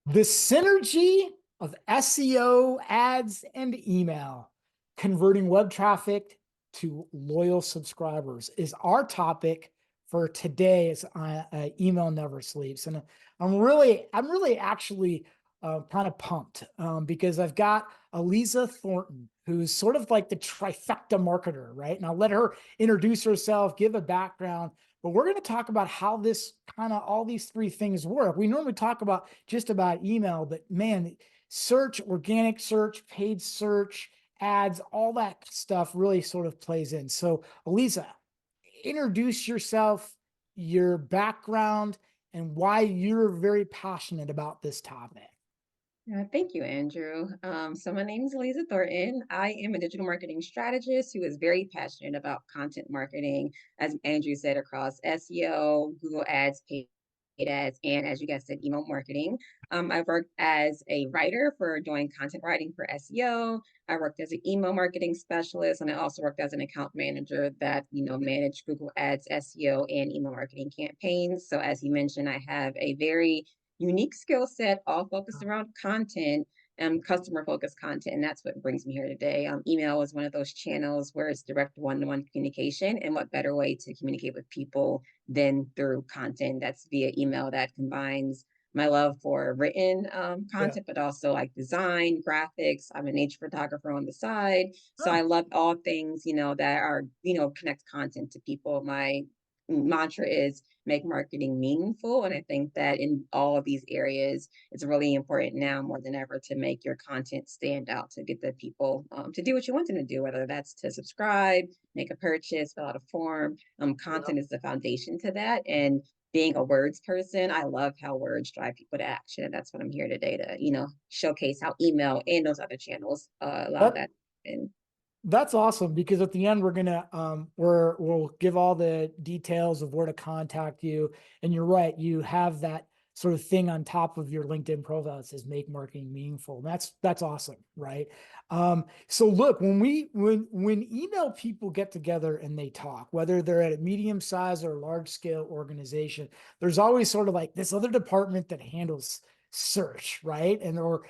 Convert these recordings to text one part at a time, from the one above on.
The synergy of SEO, ads, and email, converting web traffic to loyal subscribers is our topic for today. Is email never sleeps, and I'm really actually kind of pumped because I've got Alizah Thornton, who's sort of like the trifecta marketer, right? And I'll let her introduce herself, give a background, but we're going to talk about how this kind of all these three things work. We normally talk about just about email, but man, search, organic search, paid search, ads, all that stuff really sort of plays in. So, Alizah, introduce yourself, your background, and why you're very passionate about this topic. Thank you, Andrew. So my name is Alizah Thornton. I am a digital marketing strategist who is very passionate about content marketing, as Andrew said, across SEO, Google Ads, paid ads, and as you guys said, email marketing. I've worked as a writer for doing content writing for SEO. I worked as an email marketing specialist, and I also worked as an account manager that managed Google Ads, SEO, and email marketing campaigns. So as you mentioned, I have a very unique skill set, all focused around content and customer focused content. And that's what brings me here today. Email is one of those channels where it's direct one to one communication. And what better way to communicate with people than through content that's via email that combines my love for written Yeah. content, but also like design, graphics. I'm a nature photographer on the side. So I Oh, love all things, that are, connect content to people. My mantra is make marketing meaningful. And I think that in all of these areas, it's really important now more than ever to make your content stand out to get the people to do what you want them to do, whether that's to subscribe, make a purchase, fill out a form. yeah. Content is the foundation to that. And being a words person, I love how words drive people to action. And that's what I'm here today to, showcase how email and those other channels allow That that. And That's awesome because at the end we're gonna we'll give all the details of where to contact you. And you're right, you have that sort of thing on top of your LinkedIn profile that says make marketing meaningful. And that's awesome, right? So look, when email people get together and they talk, whether they're at a medium size or large scale organization, there's always sort of like this other department that handles search, right? And or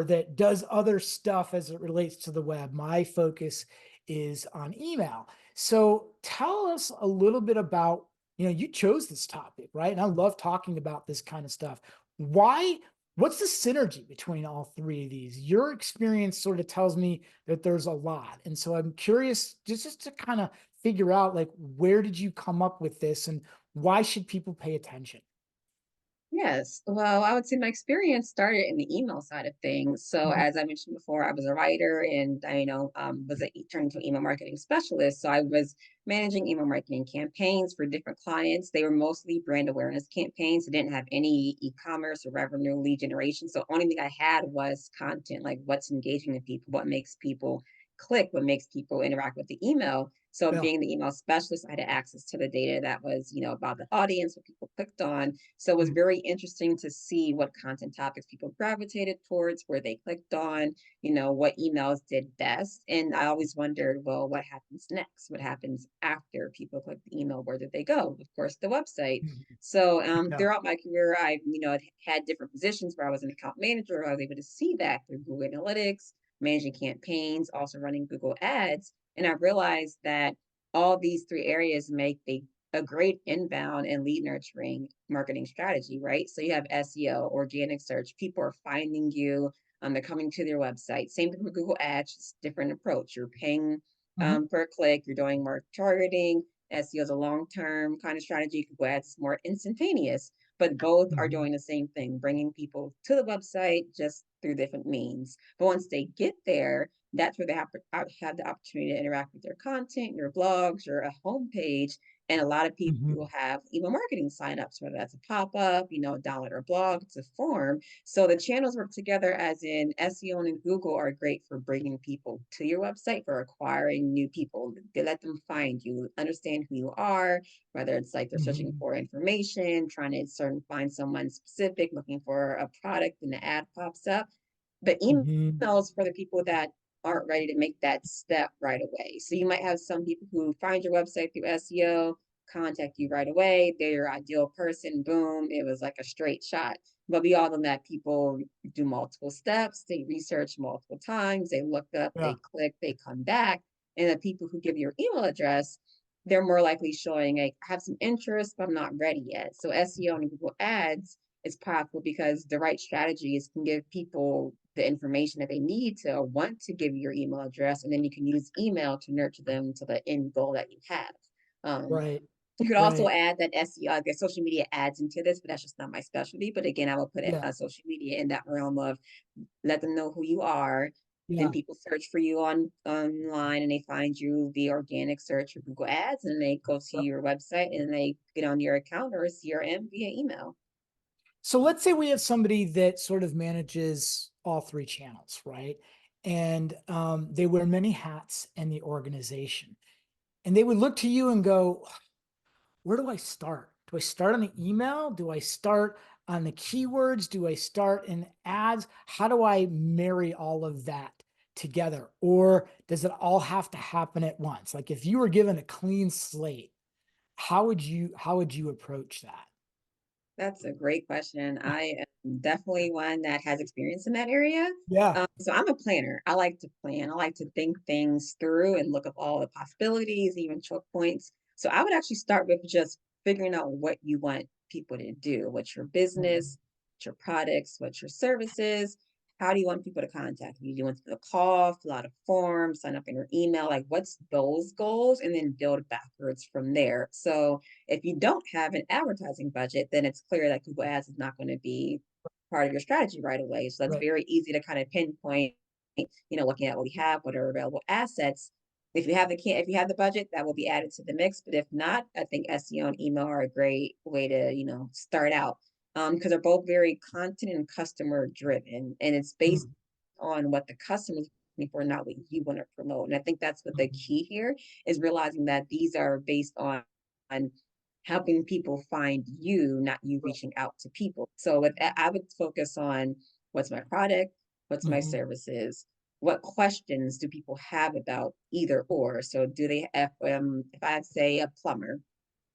that does other stuff as it relates to the web. My focus is on email. So tell us a little bit about, you chose this topic, right? And I love talking about this kind of stuff. Why? What's the synergy between all three of these? Your experience sort of tells me that there's a lot. And so I'm curious just to kind of figure out like where did you come up with this and why should people pay attention? yes. Well, I would say my experience started in the email side of things. So, Mhm. as I mentioned before, I was a writer and was turned into an email marketing specialist. So, I was managing email marketing campaigns for different clients. They were mostly brand awareness campaigns. They didn't have any e-commerce or revenue lead generation. So, only thing I had was content, like what's engaging the people, what makes people click, what makes people interact with the email. So, Yeah. being the email specialist, I had access to the data that was, about the audience, what people clicked on, so it was Mhm. very interesting to see what content topics people gravitated towards, where they clicked on, what emails did best. And I always wondered, well, what happens next? What happens after people click the email? Where did they go? Of course, the website. Mhm. So Yeah. throughout my career, I, had different positions where I was an account manager. I was able to see that through Google Analytics, managing campaigns, also running Google Ads. And I realized that all these three areas make a great inbound and lead nurturing marketing strategy, right? So you have SEO, organic search, people are finding you, they're coming to their website. Same thing with Google Ads, just different approach. You're paying Mhm. per click, you're doing more targeting. SEO is a long term kind of strategy. Google Ads is more instantaneous, but both are Mhm. doing the same thing, bringing people to the website just through different means. But once they get there, that's where they have the opportunity to interact with your content, your blogs, your homepage, and a lot of people Mhm. will have email marketing signups, whether that's a pop-up, download our blog, it's a form. So the channels work together as in SEO and Google are great for bringing people to your website, for acquiring new people. They let them find you, understand who you are, whether it's like they're searching Mhm. for information, trying to find someone specific, looking for a product, and the ad pops up. But Mhm. emails for the people that aren't ready to make that step right away. So you might have some people who find your website through SEO, contact you right away. They're your ideal person. Boom. It was like a straight shot. But we all know that people do multiple steps, they research multiple times, they look up, Yeah. they click, they come back. And the people who give your email address, they're more likely showing like, I have some interest, but I'm not ready yet. So SEO and Google Ads is powerful because the right strategies can give people the information that they need to want to give you your email address, and then you can use email to nurture them to the end goal that you have. Um, Right. you could also Right. add that SEO, I guess social media adds into this, but that's just not my specialty. But again, I will put Yeah. social media in that realm of let them know who you are. Then Yeah. people search for you on online and they find you via organic search or Google Ads, and they go to Yep. your website and they get on your account or CRM via email. So let's say we have somebody that sort of manages all three channels, right? And they wear many hats in the organization. And they would look to you and go, where do I start? Do I start on the email? Do I start on the keywords? Do I start in ads? How do I marry all of that together? Or does it all have to happen at once? Like if you were given a clean slate, how would you approach that? That's a great question. I am definitely one that has experience in that area. Yeah. So I'm a planner. I like to plan. I like to think things through and look up all the possibilities, even choke points. So I would actually start with just figuring out what you want people to do. What's your Mhm. business? What's your products? What's your services? How do you want people to contact you? Do you want them to call, fill out a form, sign up in your email? Like, what's those goals? And then build backwards from there. So if you don't have an advertising budget, then it's clear that Google Ads is not going to be part of your strategy right away. So that's Right. very easy to kind of pinpoint, looking at what we have, what are available assets. If you have the budget, that will be added to the mix. But if not, I think SEO and email are a great way to, start out. Because they're both very content and customer driven, and it's based Mhm. on what the customer's looking for, not what you want to promote. And I think that's what the Mhm. key here is, realizing that these are based on helping people find you, not you Right. reaching out to people. So with that, I would focus on what's my product, what's my Mhm. services, what questions do people have about either or. So do they, if I say a plumber,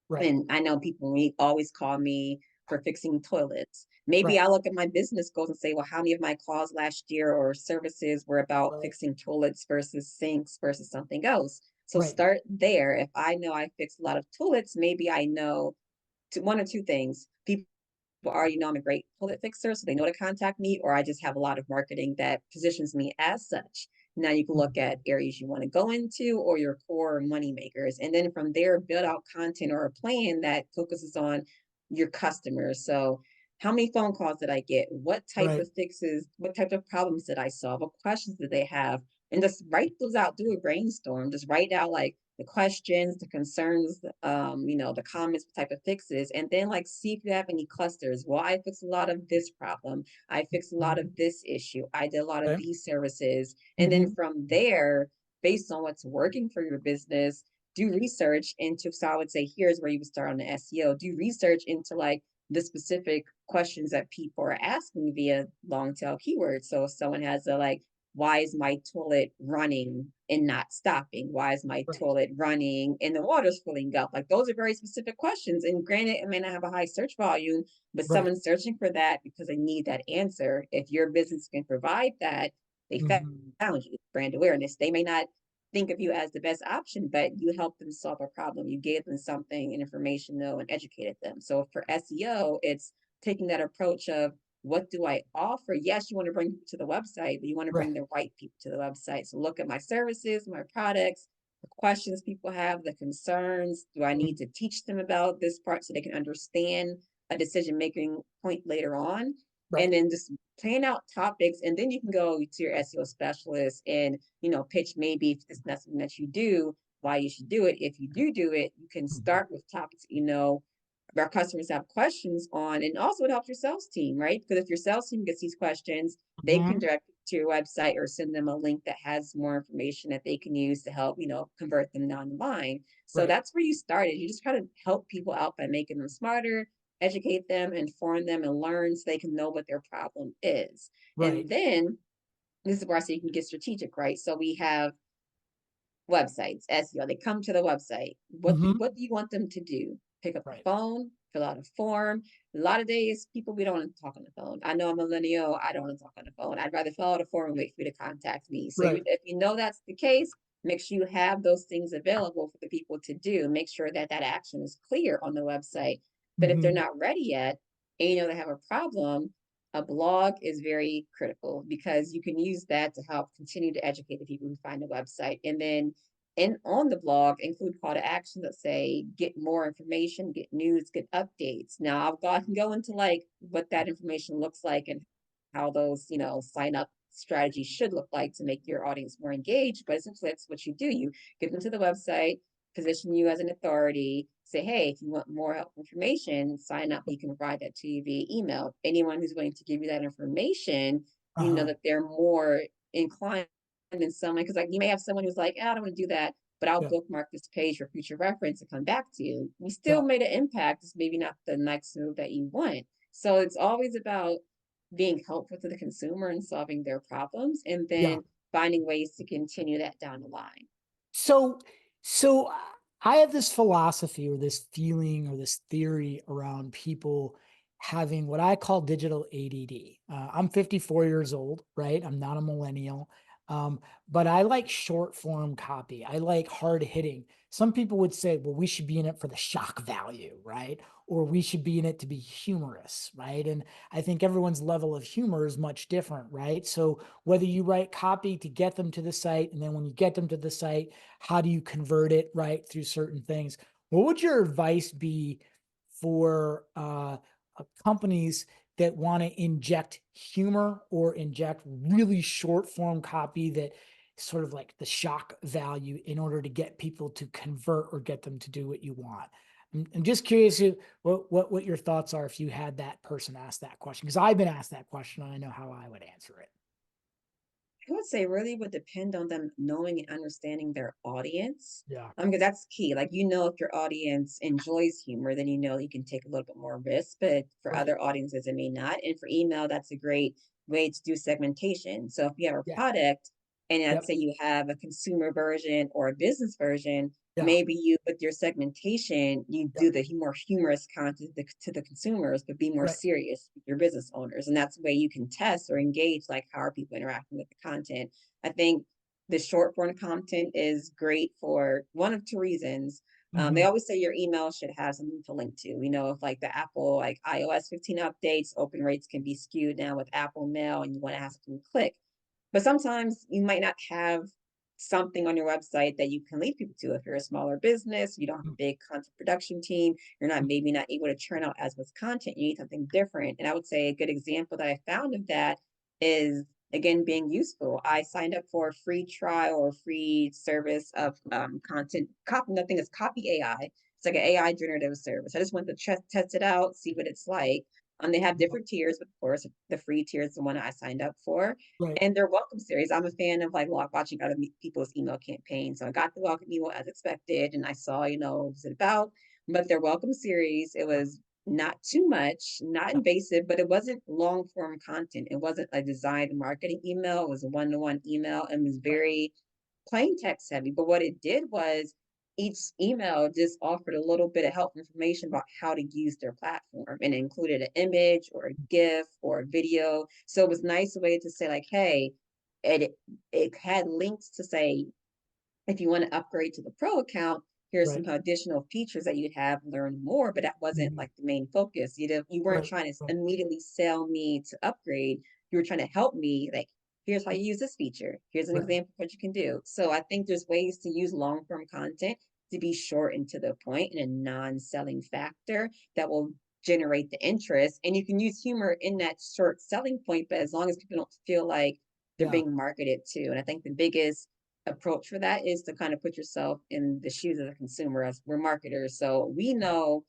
Right. and I know people always call me for fixing toilets. Maybe Right. I look at my business goals and say, well, how many of my calls last year or services were about Right. fixing toilets versus sinks versus something else? So Right. start there. If I know I fix a lot of toilets, maybe I know one or two things. People already know I'm a great toilet fixer, so they know to contact me, or I just have a lot of marketing that positions me as such. Now you can look Mhm. at areas you want to go into or your core money makers. And then from there, build out content or a plan that focuses on your customers. So how many phone calls did I get? What type Right. of fixes, what type of problems did I solve? What questions did they have? And just write those out, do a brainstorm, just write out like the questions, the concerns, the comments, what type of fixes, and then like see if you have any clusters. Well, I fix a lot of this problem. I fix a lot Mhm. of this issue. I did a lot of Okay. these services. And then Mhm. from there, based on what's working for your business, do research into, so I would say, here's where you would start on the SEO. Do research into like the specific questions that people are asking via long tail keywords. So if someone has a like, why is my toilet running and not stopping? Why is my Right. toilet running and the water's filling up? Like those are very specific questions. And granted, it may not have a high search volume, but Right. someone's searching for that because they need that answer. If your business can provide that, they Mhm. found you. Brand awareness. They may not think of you as the best option, but you helped them solve a problem. You gave them something, information, though, and educated them. So for SEO, it's taking that approach of, what do I offer? Yes, you want to bring people to the website, but you want to Right. bring the right people to the website. So look at my services, my products, the questions people have, the concerns. Do I Mhm. need to teach them about this part so they can understand a decision making point later on? And Right. then just plan out topics, and then you can go to your SEO specialist and pitch, maybe if it's not something that you do, why you should do it. If you do it, you can Mhm. start with topics our customers have questions on, and also it helps your sales team, right? Because if your sales team gets these questions, they can Mhm. direct to your website or send them a link that has more information that they can use to help, convert them down the line. So Right. that's where you started. You just try to help people out by making them smarter, educate them, inform them, and learn so they can know what their problem is. Right. And then this is where I say you can get strategic, right? So we have websites, SEO. They come to the website. What do Mhm. you want them to do? Pick up the Right. phone, fill out a form. A lot of days, people, we don't want to talk on the phone. I know I'm a millennial. I don't want to talk on the phone. I'd rather fill out a form and wait for you to contact me. So Right. if you know that's the case, make sure you have those things available for the people to do. Make sure that that action is clear on the website. But if they're Hmm. not ready yet, and you know they have a problem, a blog is very critical because you can use that to help continue to educate the people who find the website. And then on the blog, include call to action that say get more information, get news, get updates. Now I can go into like what that information looks like and how those, sign up strategies should look like to make your audience more engaged. But essentially that's what you do. You get them to the website, position you as an authority, say, hey, if you want more help information, sign up. You can provide that to you via email. Anyone who's willing to give you that information, you know Uh-huh. that they're more inclined than someone, because like you may have someone who's like, I don't want to do that, but I'll Yeah. bookmark this page for future reference and come back to you. You still Yeah. made an impact. It's maybe not the next move that you want. So it's always about being helpful to the consumer and solving their problems, and Yeah. then finding ways to continue that down the line. So, so I have this philosophy or this feeling or this theory around people having what I call digital ADD. I'm 54 years old, right? I'm not a millennial. But I like short form copy. I like hard hitting. Some people would say, well, we should be in it for the shock value, right? Or we should be in it to be humorous, right? And I think everyone's level of humor is much different, right? So whether you write copy to get them to the site, and then when you get them to the site, how do you convert it, right, through certain things? What would your advice be for companies that want to inject humor or inject really short form copy that sort of like the shock value in order to get people to convert or get them to do what you want? I'm just curious what your thoughts are if you had that person ask that question, because I've been asked that question and I know how I would answer it. I would say really would depend on them knowing and understanding their audience. Yeah. Because that's key. Like, if your audience enjoys humor, then you can take a little bit more risk. But for Right. other audiences, it may not. And for email, that's a great way to do segmentation. So if you have a Yeah. product and let's Yep. say you have a consumer version or a business version, Yeah. maybe you with your segmentation, you Yep. do the more humorous content to the consumers, but be more Right. serious with your business owners. And that's the way you can test or engage, like how are people interacting with the content. I think the short form content is great for one of two reasons. They Hmm. always say your email should have something to link to. If like the Apple, like iOS 15 updates, open rates can be skewed now with Apple Mail, and you want to have something to click. But sometimes you might not have something on your website that you can lead people to. If you're a smaller business, you don't have a big content production team, you're not maybe not able to churn out as much content, you need something different. And I would say a good example that I found of that is again being useful. I signed up for a free trial or free service of content copy. Nothing is Copy AI. It's like an AI generative service. I just wanted to test it out, see what it's like. They have different tiers, but of course, the free tier is the one I signed up for, Right. and their welcome series. I'm a fan of like watching other people's email campaigns. So I got the welcome email as expected, and I saw, what was it about? But their welcome series, it was not too much, not Yeah. invasive, but it wasn't long form content. It wasn't a designed marketing email. It was a one-to-one email and was Right. very plain text heavy. But what it did was each email just offered a little bit of help information about how to use their platform, and it included an image or a GIF or a video. So it was a nice way to say, like, hey, it had links to say, if you want to upgrade to the pro account, here's Right. some additional features that you'd have learn more, but that wasn't Mhm. like the main focus. You weren't Right. trying to Right. immediately sell me to upgrade. You were trying to help me, like, here's how you use this feature. Here's an Right. example of what you can do. So I think there's ways to use long form content to be short and to the point and a non-selling factor that will generate the interest. And you can use humor in that short selling point, but as long as people don't feel like they're Yeah. being marketed to. And I think the biggest approach for that is to kind of put yourself in the shoes of the consumer, as we're marketers. So we know,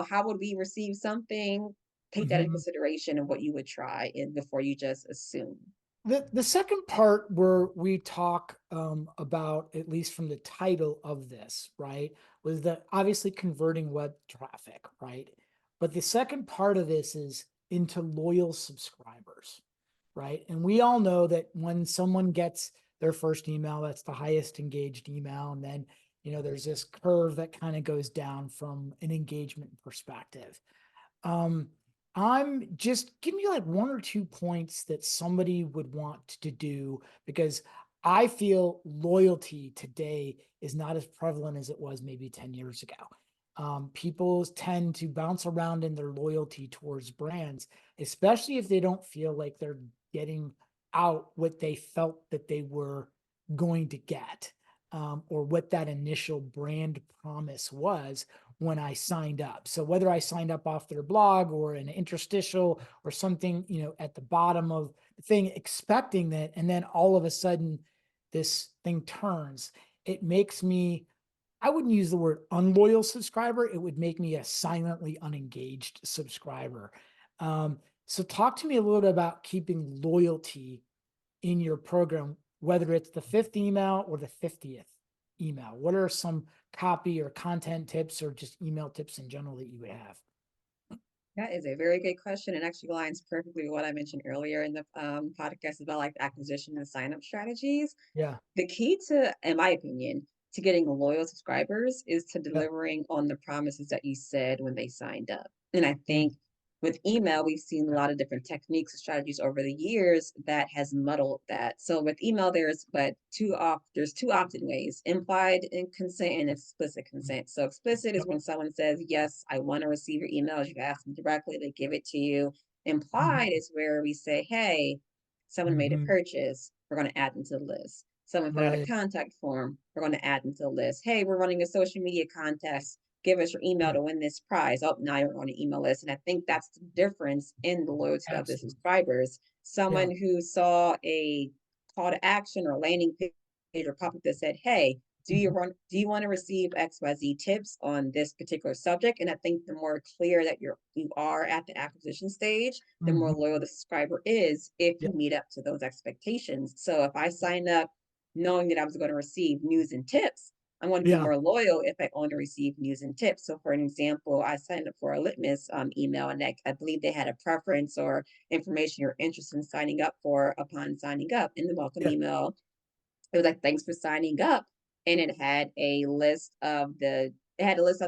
how would we receive something? Take that into Mhm. consideration of what you would try and before you just assume. The second part where we talk about, at least from the title of this, right, was that obviously converting web traffic, right? But the second part of this is into loyal subscribers, right? And we all know that when someone gets their first email, that's the highest engaged email. And then there's this curve that kind of goes down from an engagement perspective. Um, I'm just give me like one or two points that somebody would want to do, because I feel loyalty today is not as prevalent as it was maybe 10 years ago. People tend to bounce around in their loyalty towards brands, especially if they don't feel like they're getting out what they felt that they were going to get, or what that initial brand promise was when I signed up. So whether I signed up off their blog or an interstitial or something, at the bottom of the thing, expecting that, and then all of a sudden this thing turns, it makes me, I wouldn't use the word unloyal subscriber. It would make me a silently unengaged subscriber. So talk to me a little bit about keeping loyalty in your program, whether it's the fifth email or the 50th email. What are some copy or content tips or just email tips in general that you would have? That is a very good question and actually aligns perfectly with what I mentioned earlier in the podcast about like acquisition and sign up strategies. Yeah. The key to, in my opinion, to getting loyal subscribers is to Yeah. delivering on the promises that you said when they signed up. And I Mm, think with email, we've seen a lot of different techniques and strategies over the years that has muddled that. So with email, there's two opt-in ways: implied consent and explicit mm, consent. So explicit is yep. when someone says, yes, I want to receive your emails. You ask them directly, they give it to you. Implied Mhm, is where we say, hey, someone made a mhm. purchase, we're going to add them to the list. Someone filled out a Right. contact form, we're going to add them to the list. Hey, we're running a social media contest. Give us your email Yeah. to win this prize. Oh, now you're on an email list. And I think that's the difference in the loyalty of the Absolutely. subscribers. Yeah. Someone who saw a call to action or landing page or pop up that said, hey, Mhm. do you want to receive XYZ tips on this particular subject? And I think the more clear that you are at the acquisition stage, the more Mhm. loyal the subscriber is if Yeah. you meet up to those expectations. So if I sign up knowing that I was going to receive news and tips, I'm going to be Yeah. more loyal if I only receive news and tips. So, for an example, I signed up for a litmus email, and I believe they had a preference or information you're interested in signing up for upon signing up. In the welcome Yeah. email, it was like, thanks for signing up. And it had a list, I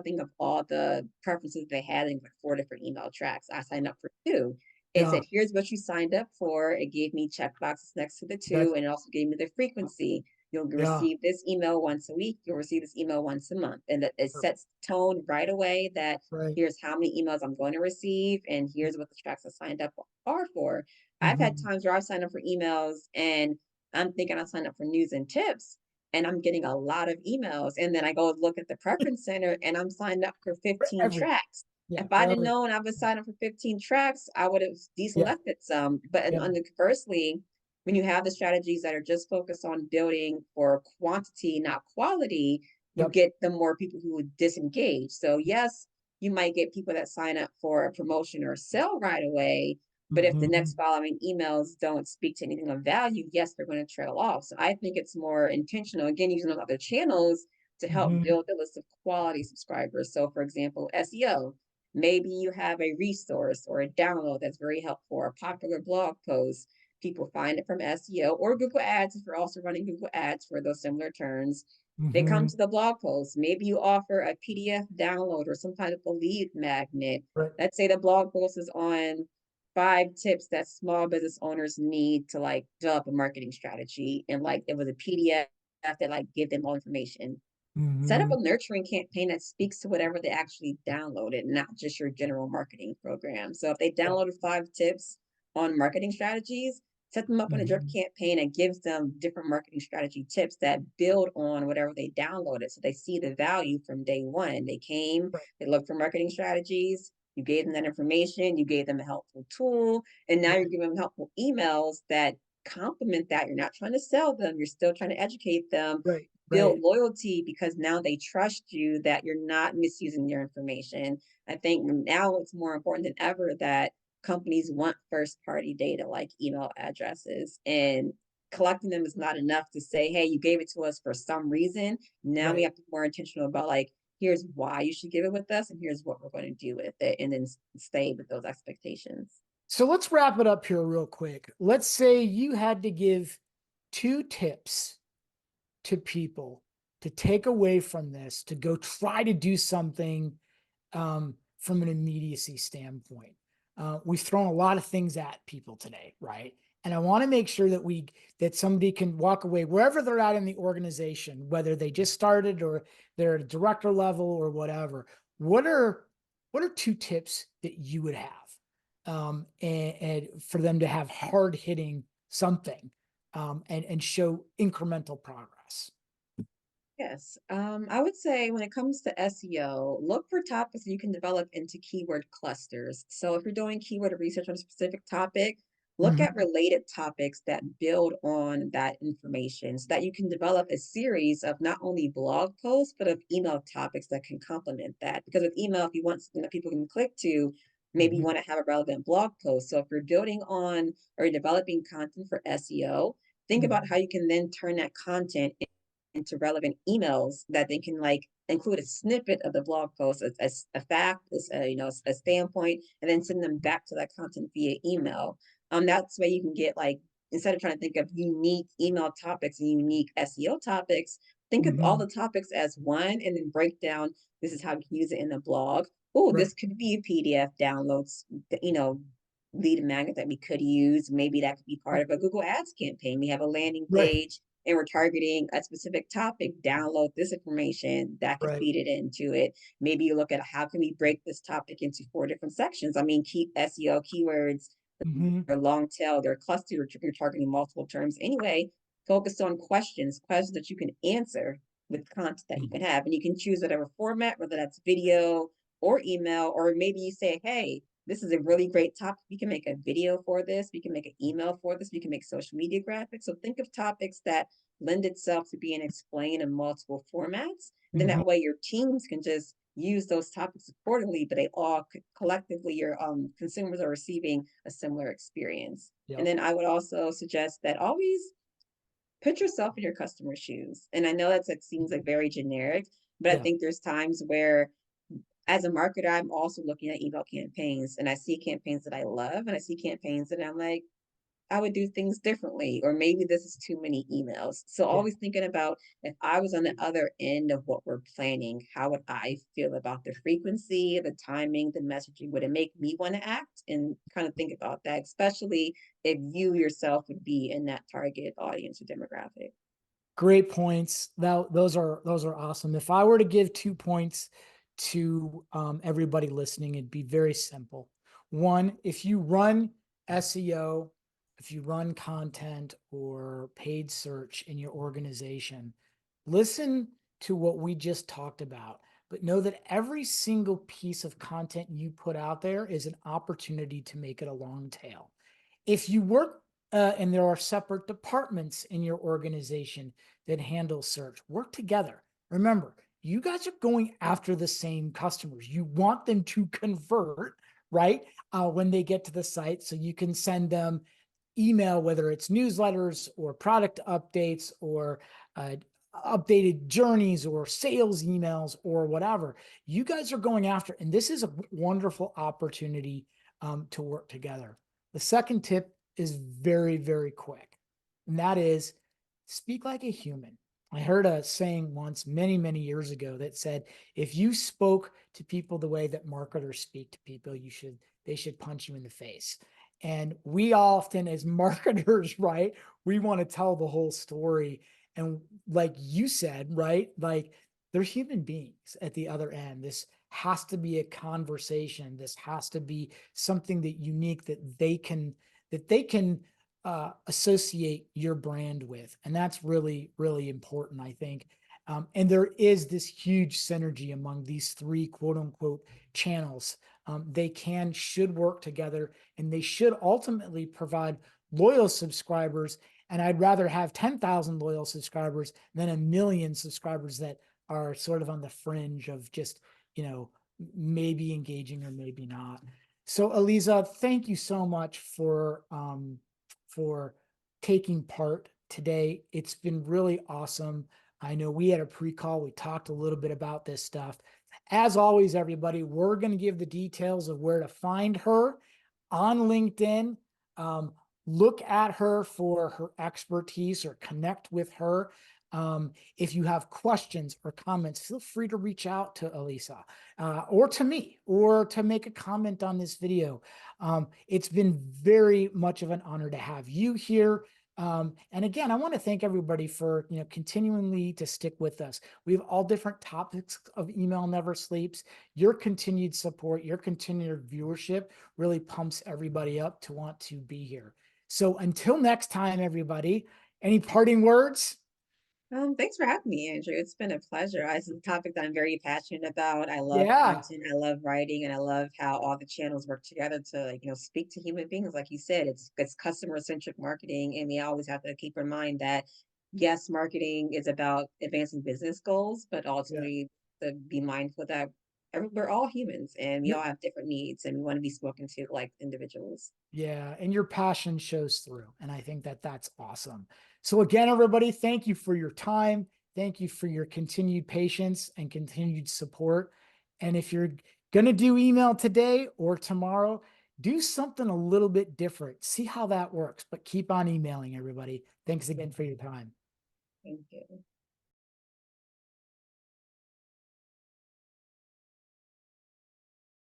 think, of all the preferences they had in like four different email tracks. I signed up for two. It Yeah. said, here's what you signed up for. It gave me check boxes next to the two, That's, and it also gave me the frequency. You'll yeah. receive this email once a week. You'll receive this email once a month. And it sets tone right away that Right. here's how many emails I'm going to receive, and here's what the tracks I signed up are for. I've had Mhm. times where I've signed up for emails and I'm thinking I signed up for news and tips, and I'm getting a lot of emails. And then I go look at the preference center and I'm signed up for For 15 every, tracks. yeah, If I for didn't every, know and I was signed up for 15 tracks, I would have yeah. deselected some. But Yeah. conversely, when you have the strategies that are just focused on building for quantity, not quality, you Yep. get the more people who would disengage. So yes, you might get people that sign up for a promotion or sell right away, but if the next Mhm. following emails don't speak to anything of value, yes, they're going to trail off. So I think it's more intentional, again, using those other channels to help Mhm. build a list of quality subscribers. So, for example, SEO, maybe you have a resource or a download that's very helpful, or a popular blog post. People find it from SEO or Google Ads if you're also running Google Ads for those similar terms. They come Mhm. to the blog post. Maybe you offer a PDF download or some kind of a lead magnet. Right. Let's say the blog post is on 5 tips that small business owners need to like develop a marketing strategy. And like it was a PDF that like give them all information. Set up Mhm. a nurturing campaign that speaks to whatever they actually downloaded, not just your general marketing program. So if they Yeah. downloaded 5 tips on marketing strategies, set them up on a drip Mhm. campaign and gives them different marketing strategy tips that build on whatever they downloaded. So they see the value from day one. They came, Right. they looked for marketing strategies, you gave them that information, you gave them a helpful tool, and now you're Right. giving them helpful emails that complement that. You're not trying to sell them, you're still trying to educate them, Right. build Right. loyalty because now they trust you that you're not misusing their information. I think now it's more important than ever that companies want first party data like email addresses, and collecting them is not enough to say, hey, you gave it to us for some reason. Now we Right. have to be more intentional about like, here's why you should give it with us and here's what we're going to do with it, and then stay with those expectations. So let's wrap it up here real quick. Let's say you had to give two tips to people to take away from this, to go try to do something from an immediacy standpoint. We've thrown a lot of things at people today, right? And I want to make sure that somebody can walk away wherever they're at in the organization, whether they just started or they're at a director level or whatever. What are two tips that you would have, and for them to have hard hitting something, and show incremental progress? Yes. I would say when it comes to SEO, look for topics you can develop into keyword clusters. So if you're doing keyword research on a specific topic, look at Mhm, related topics that build on that information so that you can develop a series of not only blog posts, but of email topics that can complement that. Because with email, if you want something that people can click to, maybe you mhm, want to have a relevant blog post. So if you're building on or developing content for SEO, think about mhm, how you can then turn that content into relevant emails that they can like include a snippet of the blog post as a fact, as a, a standpoint, and then send them back to that content via email. That's where you can get like instead of trying to think of unique email topics and unique SEO topics, think of all mhm. the topics as one and then break down this is how you can use it in a blog. Oh, Right, this could be a PDF downloads, lead magnet that we could use. Maybe that could be part of a Google Ads campaign. We have a landing right, page and we're targeting a specific topic, download this information that could right. feed it into it. Maybe you look at how can we break this topic into 4 different sections. I mean, keep SEO keywords, Mhm, they're long tail, they're clustered, you're targeting multiple terms anyway. Focus on questions that you can answer with content that you mhm, can have. And you can choose whatever format, whether that's video or email, or maybe you say, hey, this is a really great topic. We can make a video for this. We can make an email for this. We can make social media graphics. So think of topics that lend itself to being explained in multiple formats. And then mhm. that way your teams can just use those topics accordingly, but they all collectively, your consumers are receiving a similar experience. And Yep. then I would also suggest that always put yourself in your customer's shoes. And I know that's it seems like very generic, but I Yeah. think there's times where as a marketer, I'm also looking at email campaigns and I see campaigns that I love and I see campaigns that I'm like, I would do things differently, or maybe this is too many emails. So Yeah. always thinking about if I was on the other end of what we're planning, how would I feel about the frequency, the timing, the messaging? Would it make me want to act and kind of think about that, especially if you yourself would be in that target audience or demographic? Great points. Those are awesome. If I were to give 2 points to everybody listening, it'd be very simple. One, if you run SEO, if you run content or paid search in your organization, listen to what we just talked about, but know that every single piece of content you put out there is an opportunity to make it a long tail. If you work, and there are separate departments in your organization that handle search, work together. Remember, you guys are going after the same customers. You want them to convert, right? When they get to the site, so you can send them email, whether it's newsletters or product updates or uh, updated journeys or sales emails or whatever. You guys are going after, and this is a wonderful opportunity to work together. The second tip is very, very quick, and that is speak like a human. I heard a saying once many, many years ago that said, if you spoke to people the way that marketers speak to people, they should punch you in the face. And we often, as marketers, right, we want to tell the whole story. And like you said, right, like they're human beings at the other end. This has to be a conversation. This has to be something that unique that they can associate your brand with. And that's really, really important, I think. And there is this huge synergy among these three quote unquote channels. Should work together, and they should ultimately provide loyal subscribers. And I'd rather have 10,000 loyal subscribers than a million subscribers that are sort of on the fringe of just, you know, maybe engaging or maybe not. So, Alizah, thank you so much for taking part today. It's been really awesome. I know we had a pre-call. We talked a little bit about this stuff. As always, everybody, we're going to give the details of where to find her on LinkedIn. Um, Look at her for her expertise or connect with her. If you have questions or comments, feel free to reach out to Alizah or to me, or to make a comment on this video. It's been very much of an honor to have you here. And again, I want to thank everybody for, continually to stick with us. We have all different topics of Email Never Sleeps. Your continued support, your continued viewership really pumps everybody up to want to be here. So until next time, everybody, any parting words? Thanks for having me, Andrew. It's been a pleasure. It's a topic that I'm very passionate about. I love Yeah. content, I love writing, and I love how all the channels work together to, speak to human beings. Like you said, it's customer-centric marketing, and we always have to keep in mind that yes, marketing is about advancing business goals, but Yeah. ultimately to be mindful that we're all humans and we all have different needs, and we want to be spoken to like individuals. Yeah, and your passion shows through. And I think that that's awesome. So, again, everybody, thank you for your time. Thank you for your continued patience and continued support. And if you're going to do email today or tomorrow, do something a little bit different. See how that works, but keep on emailing, everybody. Thanks again for your time. Thank you.